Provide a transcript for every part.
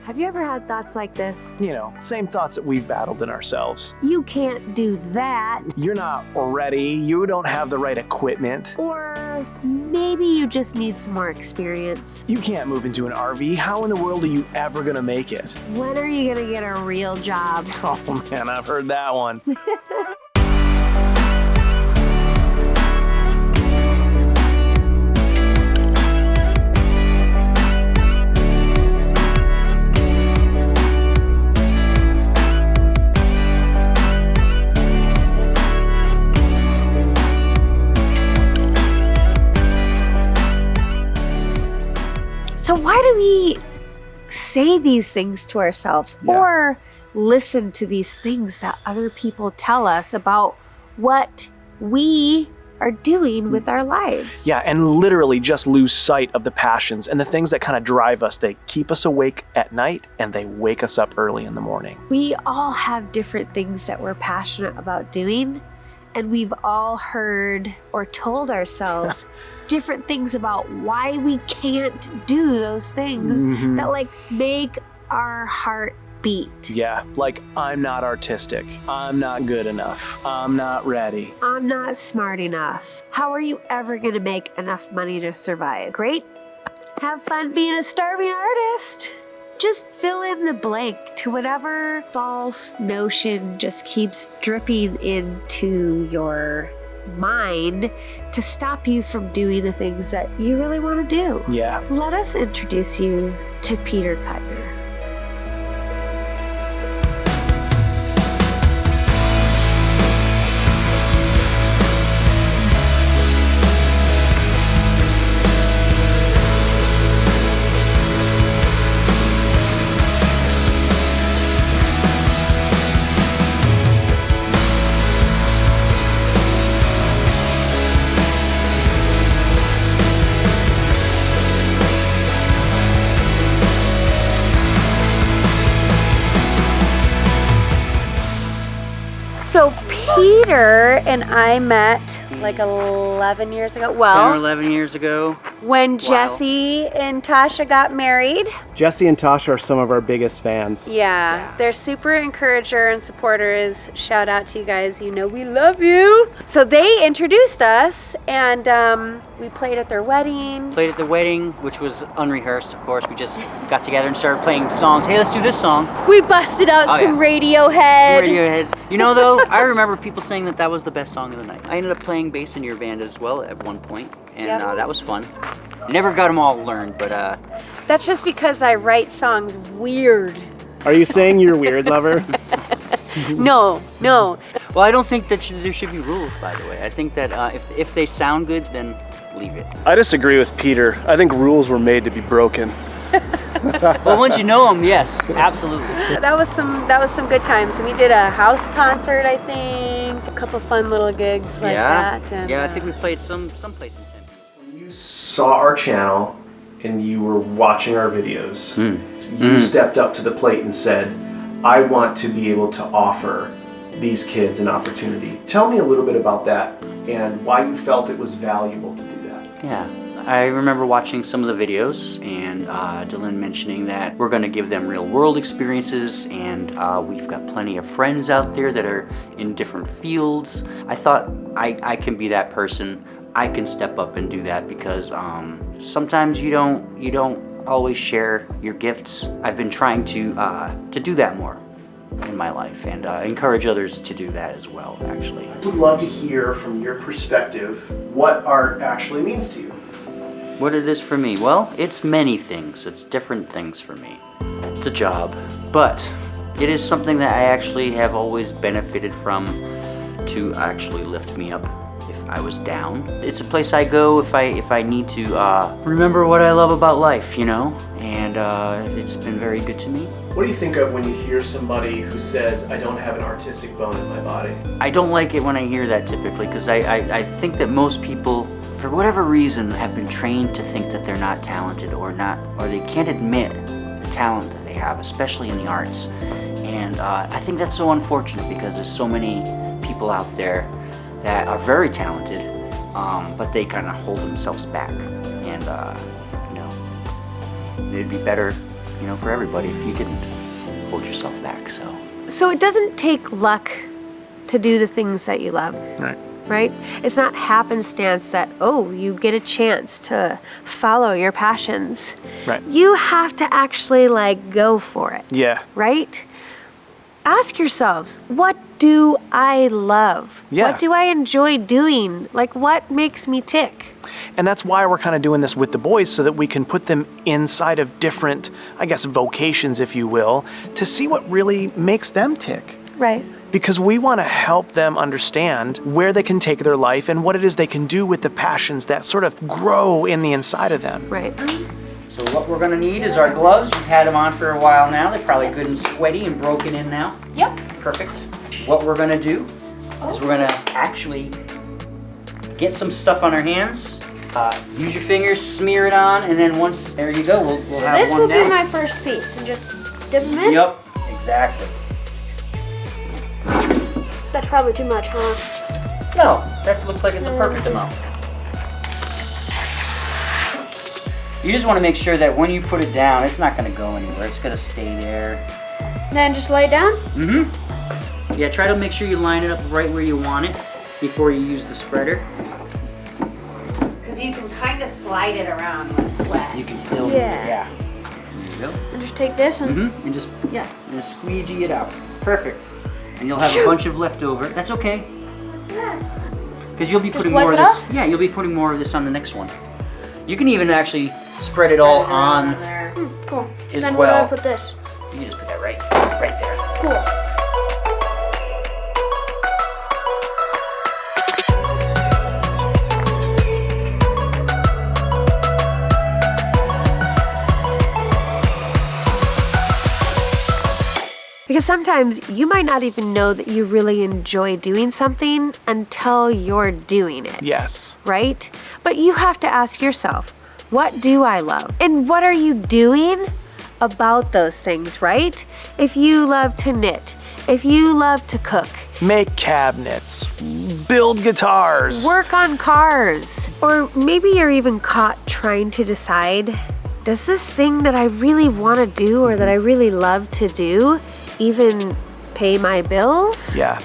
Have you ever had thoughts like this? You know, same thoughts that we've battled in ourselves. You can't do that. You're not ready. You don't have the right equipment. Or maybe you just need some more experience. You can't move into an RV. How in the world are you ever gonna make it? When are you gonna get a real job? Oh man, I've heard that one. So why do we say these things to ourselves or listen to these things that other people tell us about what we are doing with our lives? Yeah, and literally just lose sight of the passions and the things that kind of drive us. They keep us awake at night and they wake us up early in the morning. We all have different things that we're passionate about doing, and we've all heard or told ourselves different things about why we can't do those things that like make our heart beat. Yeah, like I'm not artistic. I'm not good enough. I'm not ready. I'm not smart enough. How are you ever gonna make enough money to survive? Great. Have fun being a starving artist. Just fill in the blank to whatever false notion just keeps dripping into your mind to stop you from doing the things that you really want to do. Yeah. Let us introduce you to Peter Kuttner. So Peter and I met like 11 years ago. 10 or Well, 11 years ago. when Jesse and Tasha got married. Jesse and Tasha are some of our biggest fans. Yeah, they're super encourager and supporters. Shout out to you guys. You know we love you. So they introduced us, and we played at their wedding. Played at the wedding, which was unrehearsed, of course. We just got together and started playing songs. Hey, let's do this song. We busted out some Radiohead. Radiohead. You know, though, I remember people saying that was the best song of the night. I ended up playing bass in your band as well at one point, and that was fun. Never got them all learned, but That's just because I write songs weird. Are you saying you're weird, lover? No. Well, I don't think that there should be rules, by the way. I think that if they sound good, then leave it. I disagree with Peter. I think rules were made to be broken. Well, once you know them, yes, absolutely. That was some good times. And we did a house concert, I think. A couple fun little gigs like that. And, I think we played someplace in Tempe. When you saw our channel and you were watching our videos, you stepped up to the plate and said, I want to be able to offer these kids an opportunity. Tell me a little bit about that and why you felt it was valuable to do that. Yeah, I remember watching some of the videos and Dellynn mentioning that we're going to give them real world experiences, and we've got plenty of friends out there that are in different fields. I thought I can be that person. I can step up and do that because sometimes you don't always share your gifts. I've been trying to do that more in my life and encourage others to do that as well, actually. I would love to hear from your perspective what art actually means to you. What it is for me? Well, it's many things. It's different things for me. It's a job, but it is something that I actually have always benefited from to actually lift me up if I was down. It's a place I go if I need to remember what I love about life, you know, and it's been very good to me. What do you think of when you hear somebody who says, I don't have an artistic bone in my body? I don't like it when I hear that typically, because I think that most people, for whatever reason, have been trained to think that they're not talented or they can't admit the talent that they have, especially in the arts. And I think that's so unfortunate because there's so many people out there that are very talented, but they kind of hold themselves back. And, you know, it'd be better for everybody if you didn't hold yourself back. So it doesn't take luck to do the things that you love. Right? It's not happenstance that, you get a chance to follow your passions. Right. You have to actually go for it. Yeah. Right? Ask yourselves, what do I love? Yeah. What do I enjoy doing? What makes me tick? And that's why we're kind of doing this with the boys, so that we can put them inside of different, I guess, vocations, if you will, to see what really makes them tick. Right. Because we want to help them understand where they can take their life and what it is they can do with the passions that sort of grow in the inside of them. Right. So what we're gonna need is our gloves. You've had them on for a while now. They're probably good and sweaty and broken in now. Yep. Perfect. What we're gonna do is we're gonna actually get some stuff on our hands. Use your fingers, smear it on, and then once, there you go, we'll have This one will down. be my first piece, and just dip them in? Yep, exactly. That's probably too much, huh? No, that looks like it's a perfect amount. You just want to make sure that when you put it down, it's not going to go anywhere. It's going to stay there. Then just lay it down? Mm-hmm. Yeah, try to make sure you line it up right where you want it before you use the spreader. Because you can kind of slide it around when it's wet. You can still, Yeah. There you go. And just take this and... Mm-hmm. And just and squeegee it out. Perfect. And you'll have Shoot. a bunch of leftover. That's okay. What's that? Because you'll be Just putting wipe more of it this. up? Yeah, you'll be putting more of this on the next one. You can even actually spread it all on Cool. as Then where do well. I put this? You can just put that right there. Cool. Because sometimes you might not even know that you really enjoy doing something until you're doing it. Yes. Right? But you have to ask yourself, what do I love? And what are you doing about those things, right? If you love to knit, if you love to cook, Make cabinets, build guitars. work on cars, or maybe you're even caught trying to decide, does this thing that I really want to do or that I really love to do even pay my bills? Yeah.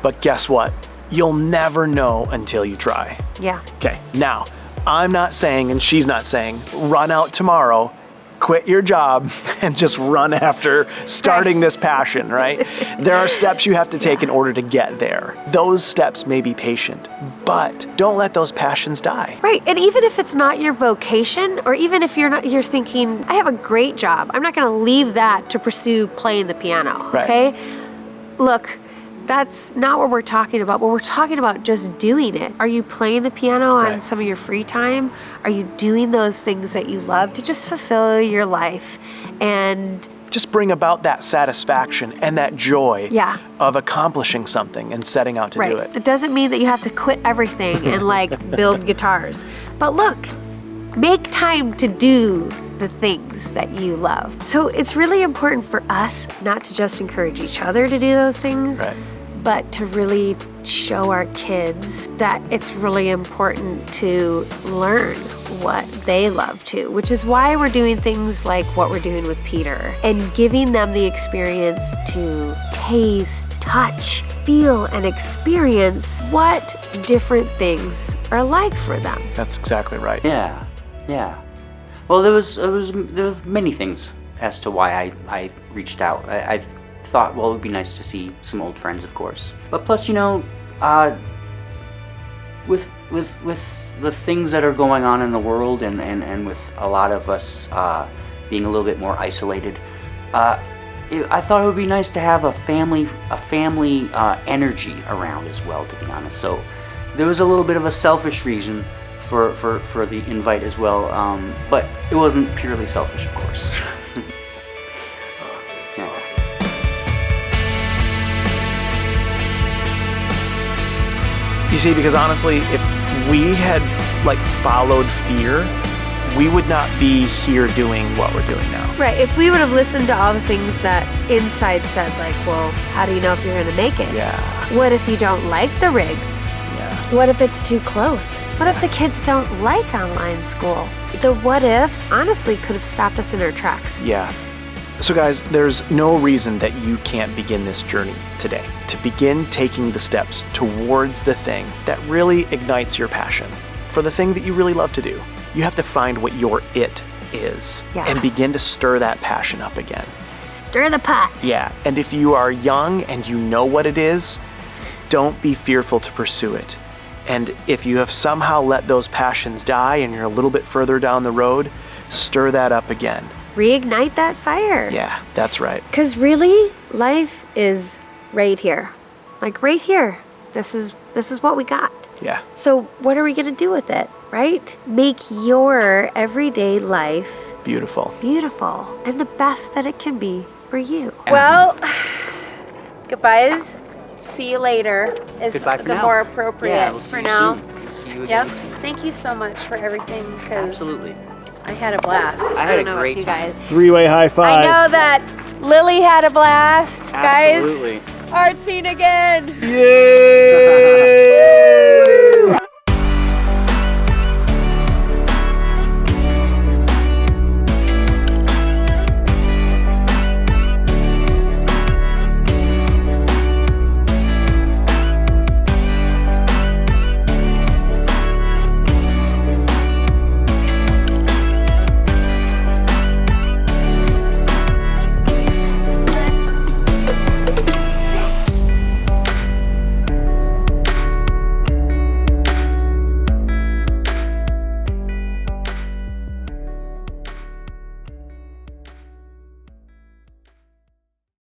But guess what? You'll never know until you try. Yeah. Okay, now, I'm not saying, and she's not saying, run out tomorrow, quit your job, and just run after starting this passion, right? There are steps you have to take in order to get there. Those steps may be patient, but don't let those passions die. Right, and even if it's not your vocation, or even if you're thinking, I have a great job, I'm not gonna leave that to pursue playing the piano, Right. okay? Look, that's not what we're talking about, but we're talking about just doing it. Are you playing the piano on Right. some of your free time? Are you doing those things that you love to just fulfill your life? And Just bring about that satisfaction and that joy Yeah. of accomplishing something and setting out to do it. It doesn't mean that you have to quit everything and build guitars. But look, make time to do the things that you love. So it's really important for us not to just encourage each other to do those things, Right. but to really show our kids that it's really important to learn what they love to, which is why we're doing things like what we're doing with Peter and giving them the experience to taste, touch, feel, and experience what different things are like for them. That's exactly right. Yeah. Well, there was many things as to why I reached out. I thought, well, it would be nice to see some old friends, of course. But plus, with the things that are going on in the world, and with a lot of us being a little bit more isolated, I thought it would be nice to have a family energy around as well, to be honest. So there was a little bit of a selfish reason for the invite as well, but it wasn't purely selfish, of course. Yeah. You see, because honestly, if we had followed fear, we would not be here doing what we're doing now. Right, if we would have listened to all the things that inside said, well, how do you know if you're gonna make it? Yeah. What if you don't like the rig? Yeah. What if it's too close? What if the kids don't like online school? The what ifs honestly could have stopped us in our tracks. Yeah. So guys, there's no reason that you can't begin this journey today. To begin taking the steps towards the thing that really ignites your passion, for the thing that you really love to do. You have to find what your it is and begin to stir that passion up again. Stir the pot. Yeah, and if you are young and you know what it is, don't be fearful to pursue it. And if you have somehow let those passions die and you're a little bit further down the road, stir that up again. Reignite that fire. Yeah, that's right. Because really, life is right here. Like right here. This is what we got. Yeah. So what are we going to do with it, right? Make your everyday life Beautiful. beautiful and the best that it can be for you. Well, goodbyes. See you later is Goodbye for the now. more appropriate Yeah, we'll see for you now. soon. See you Yep. again. Thank you so much for everything. 'Cause Absolutely. I had a blast. I had don't a know about great you time. guys. Three-way high five. I know that Lily had a blast, Absolutely. guys. Art scene again. Yay!